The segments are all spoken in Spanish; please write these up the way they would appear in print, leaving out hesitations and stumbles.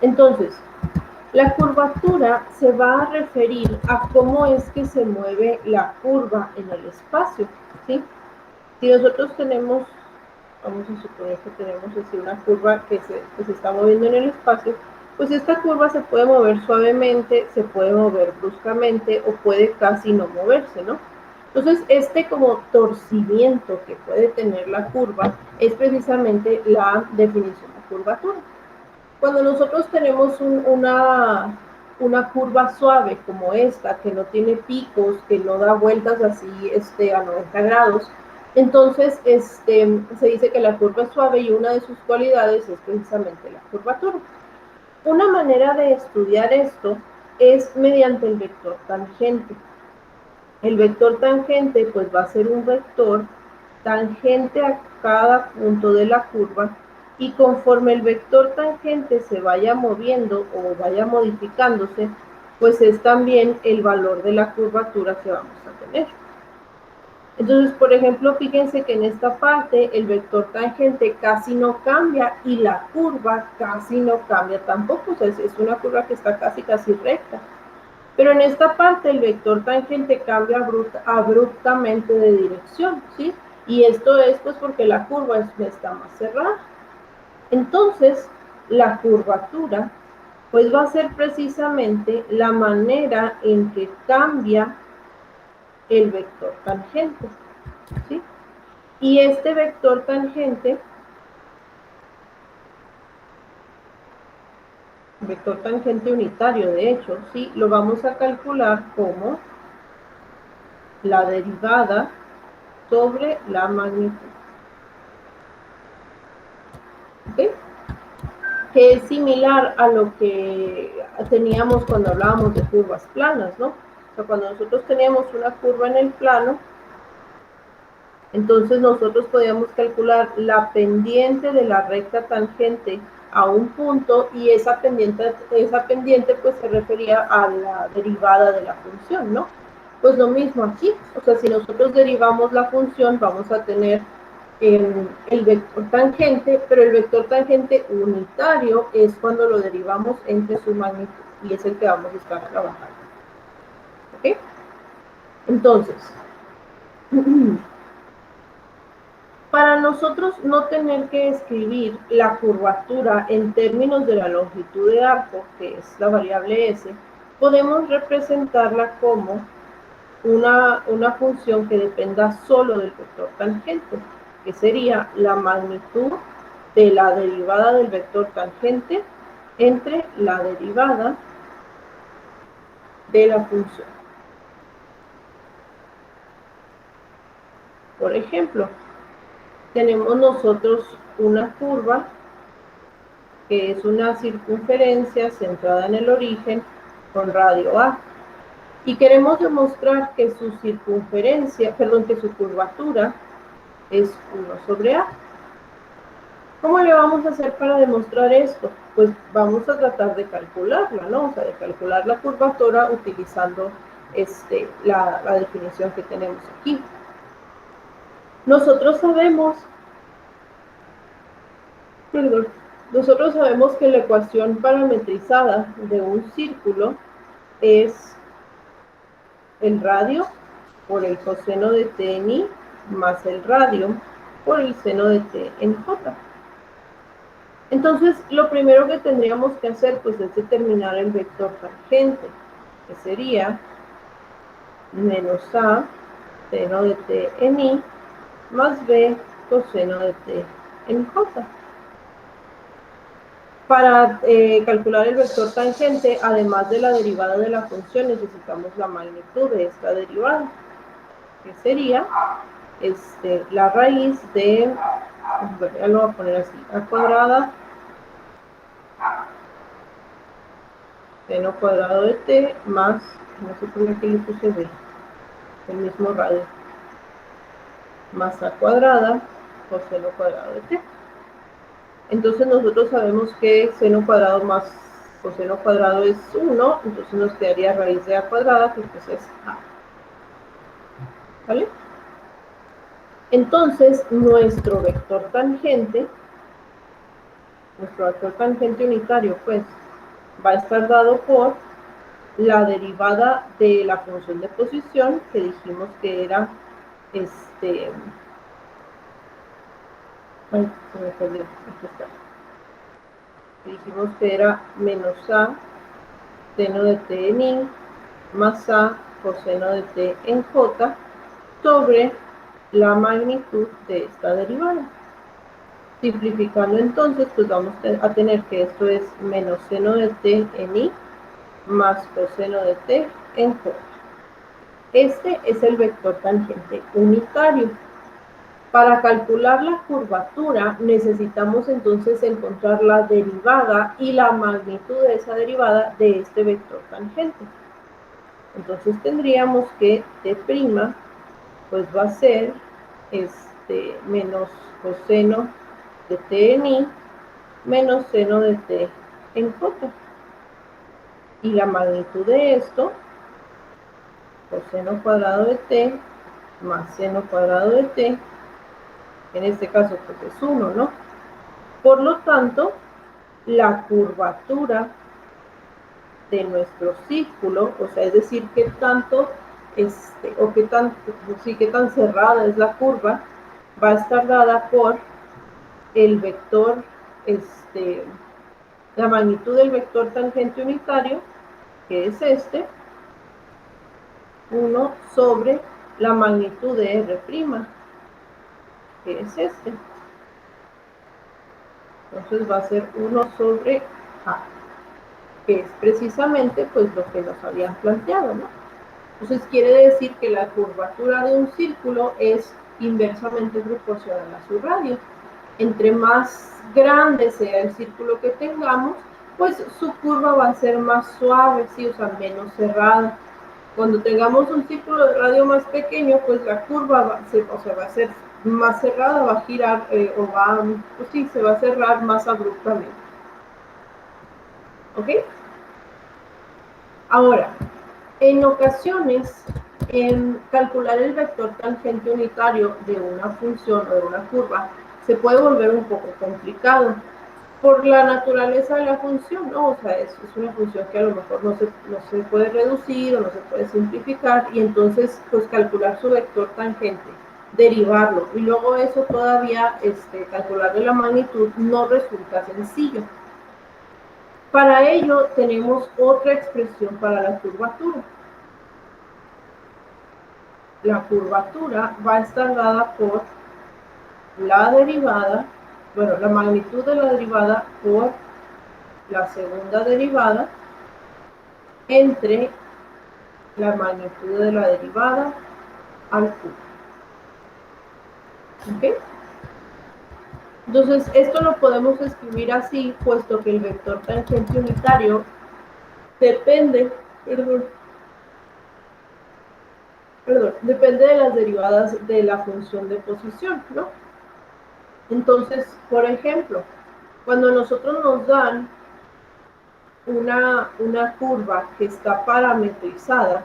Entonces, la curvatura se va a referir a cómo es que se mueve la curva en el espacio, ¿sí? Si nosotros tenemos, vamos a suponer que tenemos así una curva que se está moviendo en el espacio, pues esta curva se puede mover suavemente, se puede mover bruscamente o puede casi no moverse, ¿no? Entonces, este como torcimiento que puede tener la curva es precisamente la definición de curvatura. Cuando nosotros tenemos una curva suave como esta, que no tiene picos, que no da vueltas así a 90 grados, entonces se dice que la curva es suave y una de sus cualidades es precisamente la curvatura. Una manera de estudiar esto es mediante el vector tangente. El vector tangente pues va a ser un vector tangente a cada punto de la curva y conforme el vector tangente se vaya moviendo o vaya modificándose, pues es también el valor de la curvatura que vamos a tener. Entonces, por ejemplo, fíjense que en esta parte el vector tangente casi no cambia y la curva casi no cambia tampoco, o sea, es una curva que está casi recta. Pero en esta parte el vector tangente cambia abruptamente de dirección, ¿sí? Y esto es pues porque la curva está más cerrada. Entonces, la curvatura pues va a ser precisamente la manera en que cambia el vector tangente, ¿sí? Y este vector tangente unitario, de hecho, ¿sí? Lo vamos a calcular como la derivada sobre la magnitud. ¿Okay? Que es similar a lo que teníamos cuando hablábamos de curvas planas, ¿no? O sea, cuando nosotros teníamos una curva en el plano, entonces nosotros podíamos calcular la pendiente de la recta tangente a un punto y esa pendiente pues se refería a la derivada de la función, ¿no? Pues lo mismo aquí, o sea, si nosotros derivamos la función vamos a tener el vector tangente, pero el vector tangente unitario es cuando lo derivamos entre su magnitud y es el que vamos a estar trabajando. ¿Ok? Entonces, para nosotros no tener que escribir la curvatura en términos de la longitud de arco, que es la variable s, podemos representarla como una función que dependa solo del vector tangente, que sería la magnitud de la derivada del vector tangente entre la derivada de la función. Por ejemplo, tenemos nosotros una curva que es una circunferencia centrada en el origen con radio A. Y queremos demostrar que su circunferencia, perdón, que su curvatura es 1 sobre A. ¿Cómo le vamos a hacer para demostrar esto? Pues vamos a tratar de calcularla, ¿no? O sea, de calcular la curvatura utilizando la definición que tenemos aquí. Nosotros sabemos que la ecuación parametrizada de un círculo es el radio por el coseno de t en i más el radio por el seno de t en j. Entonces, lo primero que tendríamos que hacer pues es determinar el vector tangente, que sería menos a seno de t en i más b coseno de t en j. Para calcular el vector tangente, además de la derivada de la función, necesitamos la magnitud de esta derivada, que sería la raíz de, bueno, ya lo voy a poner así, a cuadrada seno cuadrado de t más, no sé por qué le puse b, el mismo radio, más a cuadrada coseno cuadrado de t. Entonces nosotros sabemos que seno cuadrado más coseno cuadrado es 1, entonces nos quedaría raíz de a cuadrada, que pues es a. ¿Vale? Entonces, nuestro vector tangente unitario, pues, va a estar dado por la derivada de la función de posición, que dijimos que era ay, se me perdió, aquí está. Dijimos que era menos a seno de t en i más a coseno de t en j sobre la magnitud de esta derivada. Simplificando entonces, pues vamos a tener que esto es menos seno de t en i más coseno de t en j. Este es el vector tangente unitario. Para calcular la curvatura necesitamos entonces encontrar la derivada y la magnitud de esa derivada de este vector tangente. Entonces tendríamos que t' pues va a ser menos coseno de t en i menos seno de t en j. Y la magnitud de esto, coseno cuadrado de t más seno cuadrado de t, en este caso pues es 1, ¿no? Por lo tanto, la curvatura de nuestro círculo, o sea, es decir, qué tanto, o qué tan, sí, qué tan cerrada es la curva, va a estar dada por el vector, la magnitud del vector tangente unitario, que es 1 sobre la magnitud de R', que es Entonces va a ser 1 sobre A, que es precisamente pues lo que nos habían planteado, ¿no? Entonces quiere decir que la curvatura de un círculo es inversamente proporcional a su radio. Entre más grande sea el círculo que tengamos, pues su curva va a ser más suave, ¿sí? O sea, menos cerrada. Cuando tengamos un círculo de radio más pequeño, pues la curva va a ser más cerrada, va a girar pues sí, se va a cerrar más abruptamente. ¿Ok? Ahora, en ocasiones, calcular el vector tangente unitario de una función o de una curva se puede volver un poco complicado por la naturaleza de la función, ¿no? O sea, es una función que a lo mejor no se puede reducir o no se puede simplificar, y entonces, pues calcular su vector tangente, derivarlo, y luego eso todavía, calcularle la magnitud, no resulta sencillo. Para ello, tenemos otra expresión para la curvatura. La curvatura va a estar dada por la derivada, bueno, la magnitud de la derivada por la segunda derivada entre la magnitud de la derivada al cubo. ¿Ok? Entonces, esto lo podemos escribir así, puesto que el vector tangente unitario depende, depende de las derivadas de la función de posición, ¿no? Entonces, por ejemplo, cuando nosotros nos dan una curva que está parametrizada,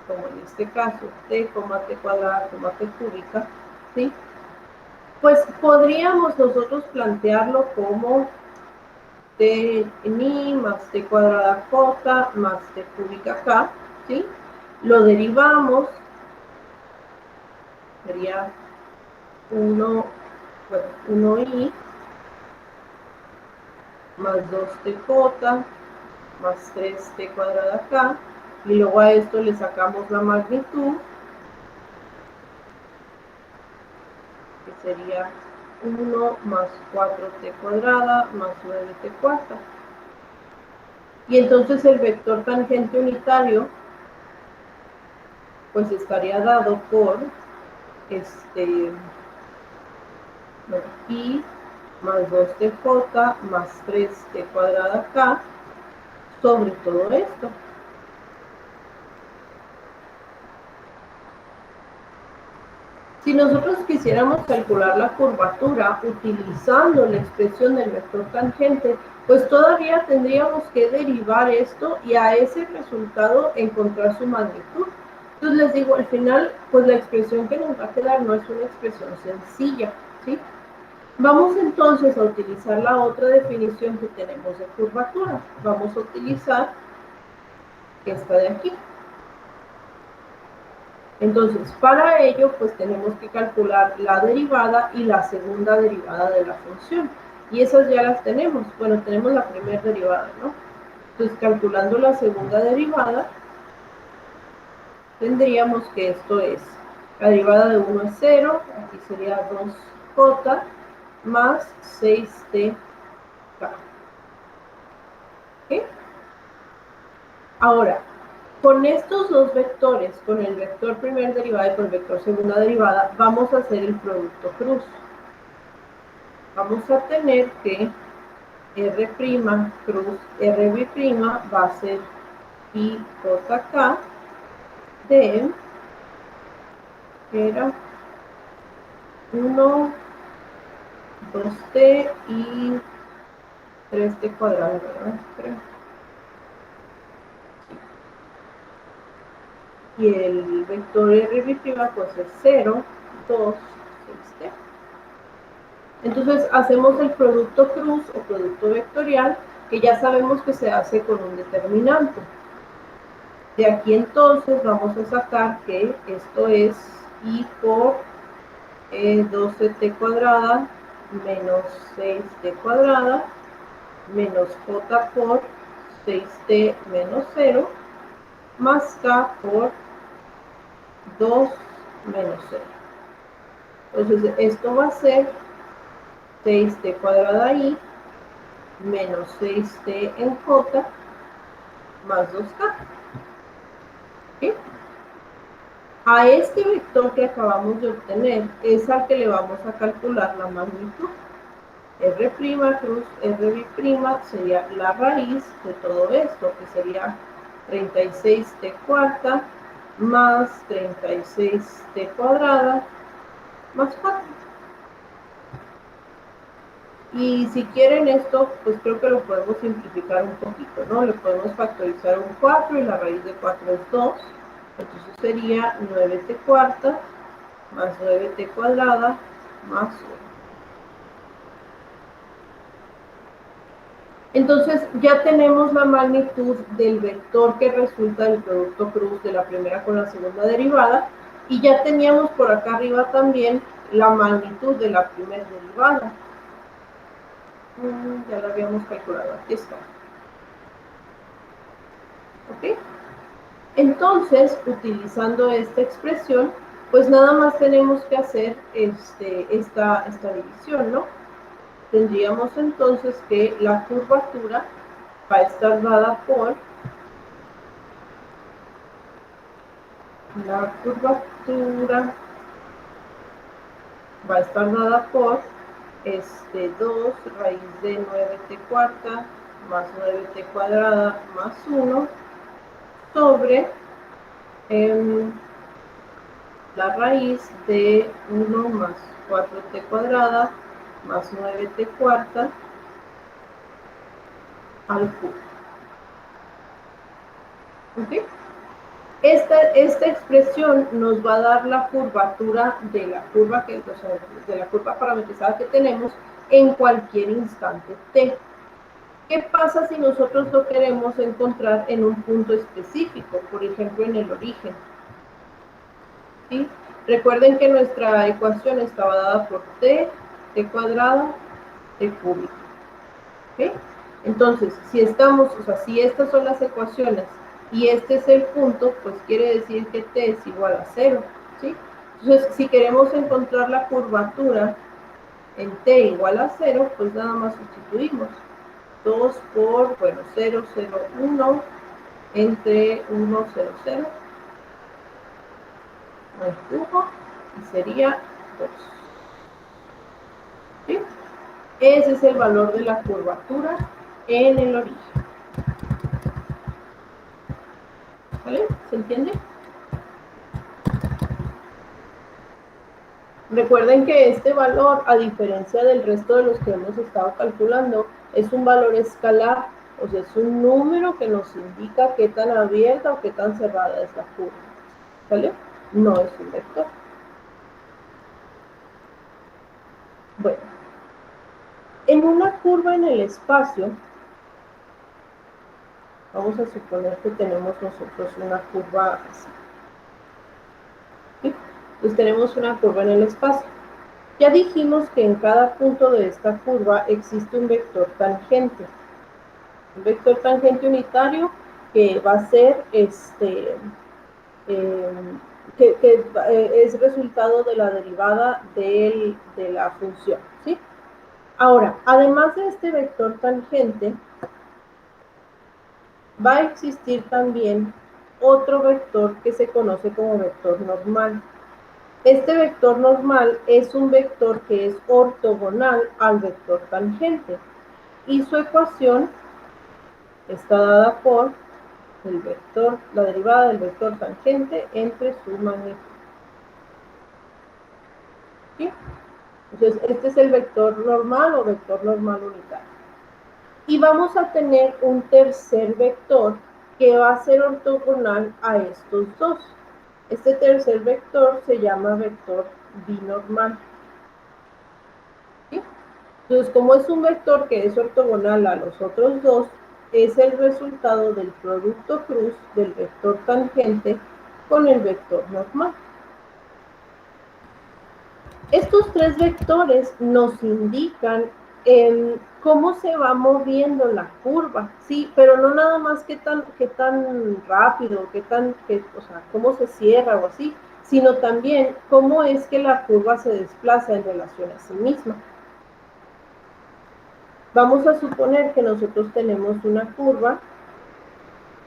como en este caso, t, t cuadrada, t cúbica, ¿sí? Pues podríamos nosotros plantearlo como t en i más t cuadrada j más t cúbica k, ¿sí? Lo derivamos, sería 1i más 2tj más 3t cuadrada k, y luego a esto le sacamos la magnitud, que sería 1 más 4t cuadrada más 9t cuarta. Y entonces el vector tangente unitario pues estaría dado por i más 2tj más 3t cuadrada k sobre todo esto. Si nosotros quisiéramos calcular la curvatura utilizando la expresión del vector tangente, pues todavía tendríamos que derivar esto y a ese resultado encontrar su magnitud. Entonces les digo, al final, pues la expresión que nos va a quedar no es una expresión sencilla, ¿sí? Vamos entonces a utilizar la otra definición que tenemos de curvatura. Vamos a utilizar esta de aquí. Entonces, para ello, pues tenemos que calcular la derivada y la segunda derivada de la función. Y esas ya las tenemos. Bueno, tenemos la primera derivada, ¿no? Entonces, calculando la segunda derivada, tendríamos que esto es, la derivada de 1 es 0, aquí sería 2j más 6tk. ¿Okay? Ahora, con estos dos vectores, con el vector primera derivada y con el vector segunda derivada, vamos a hacer el producto cruz. Vamos a tener que R' cruz RB' va a ser IJK de, era 1, 2t y 3t cuadrado, ¿verdad? Creo. Y el vector RB' pues es 0, 2, 6t. Entonces hacemos el producto cruz o producto vectorial, que ya sabemos que se hace con un determinante. De aquí entonces vamos a sacar que esto es I por 12t cuadrada menos 6t cuadrada menos j por 6t menos 0 más k por 2 menos 0. Entonces esto va a ser 6t cuadrada i menos 6t en j más 2k. ¿Sí? A este vector que acabamos de obtener es al que le vamos a calcular la magnitud. R' cruz RB' sería la raíz de todo esto, que sería 36t cuarta más 36t cuadrada más 4. Y si quieren esto, pues creo que lo podemos simplificar un poquito, ¿no? Le podemos factorizar un 4 y la raíz de 4 es 2. Entonces sería 9t cuarta más 9t cuadrada más 1. Entonces ya tenemos la magnitud del vector que resulta del producto cruz de la primera con la segunda derivada, y ya teníamos por acá arriba también la magnitud de la primera derivada. Ya la habíamos calculado, aquí está. ¿Ok? Entonces, utilizando esta expresión, pues nada más tenemos que hacer esta división, ¿no? Tendríamos entonces que la curvatura va a estar dada por la curvatura va a estar dada por 2 raíz de 9t cuarta más 9t cuadrada más 1 sobre la raíz de 1 más 4t cuadrada más 9t cuarta al cubo. ¿Okay? Esta expresión nos va a dar la curvatura de la curva, de la curva parametrizada que tenemos en cualquier instante t. ¿Qué pasa si nosotros lo queremos encontrar en un punto específico, por ejemplo en el origen? ¿Sí? Recuerden que nuestra ecuación estaba dada por t cuadrada, t cúbico. ¿Okay? Entonces, si estas son las ecuaciones y este es el punto, pues quiere decir que t es igual a 0, ¿sí? Entonces, si queremos encontrar la curvatura en t igual a 0, pues nada más sustituimos 2 por, 0, 0, 1 entre 1, 0, 0 al cubo y sería 2. ¿Sí? Ese es el valor de la curvatura en el origen. ¿Vale? ¿Se entiende? Recuerden que este valor, a diferencia del resto de los que hemos estado calculando, es un valor escalar, o sea, es un número que nos indica qué tan abierta o qué tan cerrada es la curva. ¿Vale? No es un vector. Bueno, En una curva en el espacio, vamos a suponer que tenemos nosotros una curva así. ¿Sí? Entonces tenemos una curva en el espacio. Ya dijimos que en cada punto de esta curva existe un vector tangente. Un vector tangente unitario que va a ser es resultado de la derivada de la función, ¿sí? Ahora, además de este vector tangente, va a existir también otro vector que se conoce como vector normal. Este vector normal es un vector que es ortogonal al vector tangente y su ecuación está dada por el vector, la derivada del vector tangente entre su magnitud. ¿Sí? Entonces, este es el vector normal o vector normal unitario. Y vamos a tener un tercer vector que va a ser ortogonal a estos dos. Este tercer vector se llama vector binormal. ¿Sí? Entonces, como es un vector que es ortogonal a los otros dos, es el resultado del producto cruz del vector tangente con el vector normal. Estos tres vectores nos indican cómo se va moviendo la curva, sí, pero no nada más qué tan rápido, o sea, cómo se cierra o así, sino también cómo es que la curva se desplaza en relación a sí misma. Vamos a suponer que nosotros tenemos una curva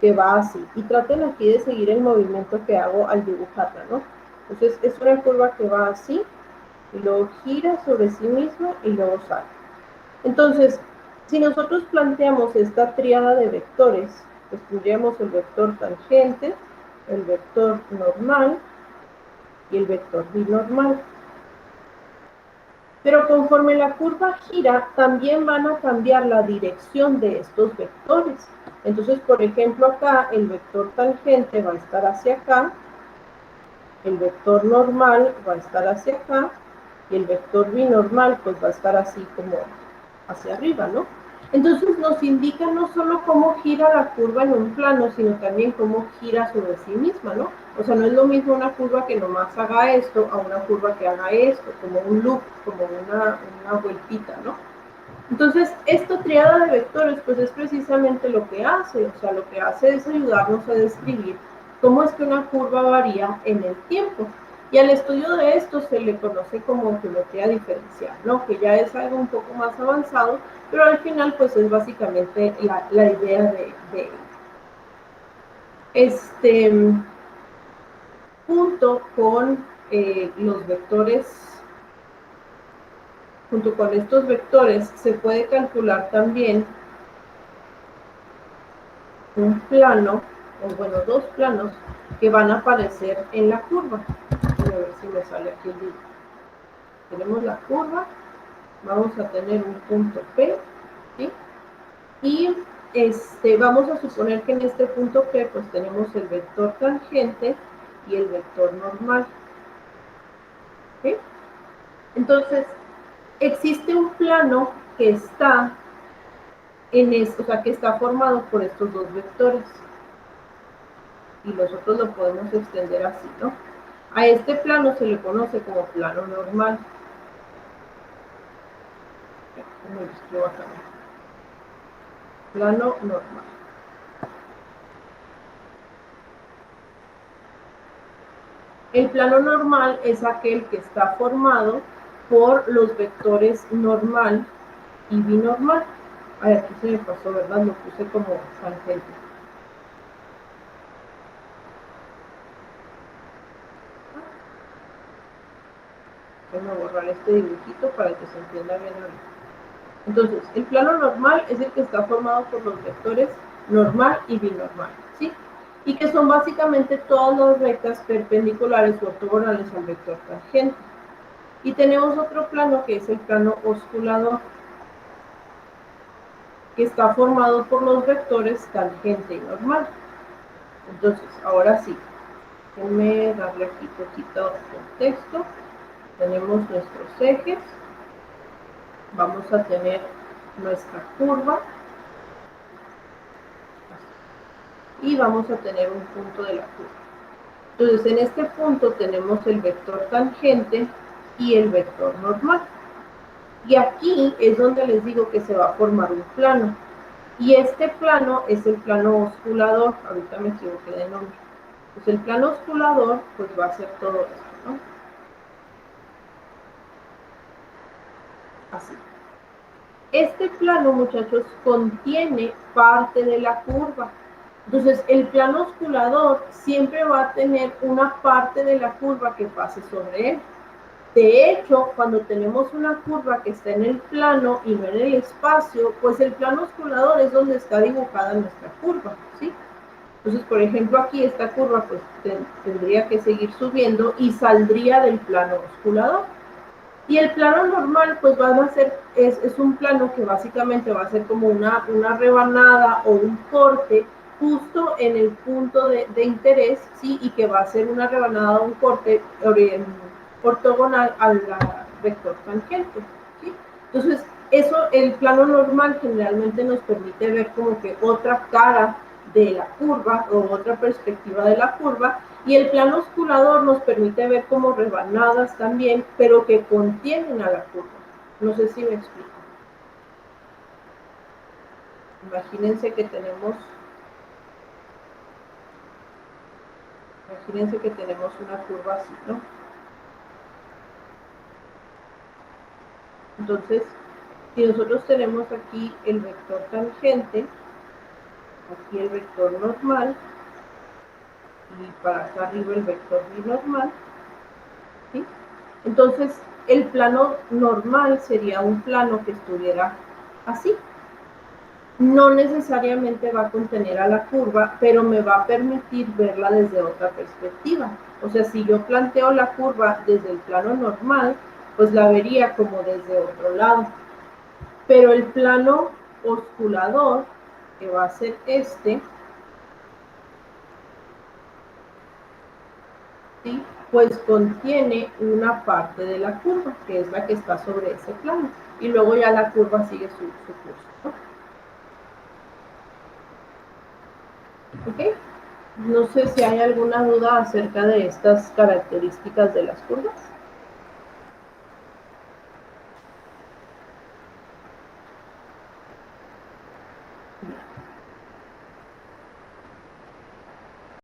que va así, y traten aquí de seguir el movimiento que hago al dibujarla, ¿no? Entonces, es una curva que va así, y luego gira sobre sí misma y luego sale. Entonces, si nosotros planteamos esta tríada de vectores, pues tendríamos el vector tangente, el vector normal y el vector binormal. Pero conforme la curva gira, también van a cambiar la dirección de estos vectores. Entonces, por ejemplo, acá el vector tangente va a estar hacia acá, el vector normal va a estar hacia acá, y el vector binormal pues va a estar así como hacia arriba, ¿no? Entonces nos indica no solo cómo gira la curva en un plano, sino también cómo gira sobre sí misma, ¿no? O sea, no es lo mismo una curva que nomás haga esto a una curva que haga esto, como un loop, como una vueltita, ¿no? Entonces, esta triada de vectores, pues es precisamente lo que hace, o sea, lo que hace es ayudarnos a describir cómo es que una curva varía en el tiempo. Y al estudio de esto se le conoce como geometría diferencial, ¿no? Que ya es algo un poco más avanzado, pero al final, pues es básicamente la idea de este junto con los vectores. Junto con estos vectores se puede calcular también un plano, o bueno, dos planos que van a aparecer en la curva. Voy a ver si me sale aquí el dibujo. Tenemos la curva, vamos a tener un punto P, ¿sí? Y vamos a suponer que en este punto P pues tenemos el vector tangente y el vector normal. ¿Sí? Entonces, existe un plano que está o sea, que está formado por estos dos vectores. Y nosotros lo podemos extender así, ¿no? A este plano se le conoce como plano normal. Me lo escribo acá. Plano normal. El plano normal es aquel que está formado por los vectores normal y binormal. Ay, aquí se me pasó, ¿verdad? Lo puse como tangente. Voy a borrar este dibujito para que se entienda bien ahorita. Entonces, el plano normal es el que está formado por los vectores normal y binormal, ¿sí? Y que son básicamente todas las rectas perpendiculares o ortogonales al vector tangente. Y tenemos otro plano que es el plano osculador, que está formado por los vectores tangente y normal. Entonces, ahora sí, déjenme darle aquí poquito contexto. Tenemos nuestros ejes, vamos a tener nuestra curva y vamos a tener un punto de la curva. Entonces, en este punto tenemos el vector tangente y el vector normal. Y aquí es donde les digo que se va a formar un plano. Y este plano es el plano osculador. Ahorita me equivoqué de nombre. Pues el plano osculador pues va a ser todo esto, ¿no? Así. Este plano, muchachos, contiene parte de la curva. Entonces, el plano osculador siempre va a tener una parte de la curva que pase sobre él. De hecho, cuando tenemos una curva que está en el plano y no en el espacio, pues el plano osculador es donde está dibujada nuestra curva, ¿sí? Entonces, por ejemplo, aquí esta curva pues tendría que seguir subiendo y saldría del plano osculador. Y el plano normal, pues va a ser, es un plano que básicamente va a ser como una rebanada o un corte justo en el punto de interés, ¿sí? Y que va a ser una rebanada o un corte ortogonal al vector tangente, ¿sí? Entonces, eso, el plano normal generalmente nos permite ver como que otra cara de la curva o otra perspectiva de la curva, y el plano osculador nos permite ver como rebanadas también, pero que contienen a la curva. No sé si me explico. Imagínense que tenemos una curva así, ¿no? Entonces, si nosotros tenemos aquí el vector tangente, aquí el vector normal, y para acá arriba el vector binormal, ¿sí? Entonces, el plano normal sería un plano que estuviera así. No necesariamente va a contener a la curva, pero me va a permitir verla desde otra perspectiva. O sea, si yo planteo la curva desde el plano normal, pues la vería como desde otro lado. Pero el plano osculador, que va a ser este, ¿sí? Pues contiene una parte de la curva, que es la que está sobre ese plano. Y luego ya la curva sigue su curso, ¿no? ¿Ok? No sé si hay alguna duda acerca de estas características de las curvas.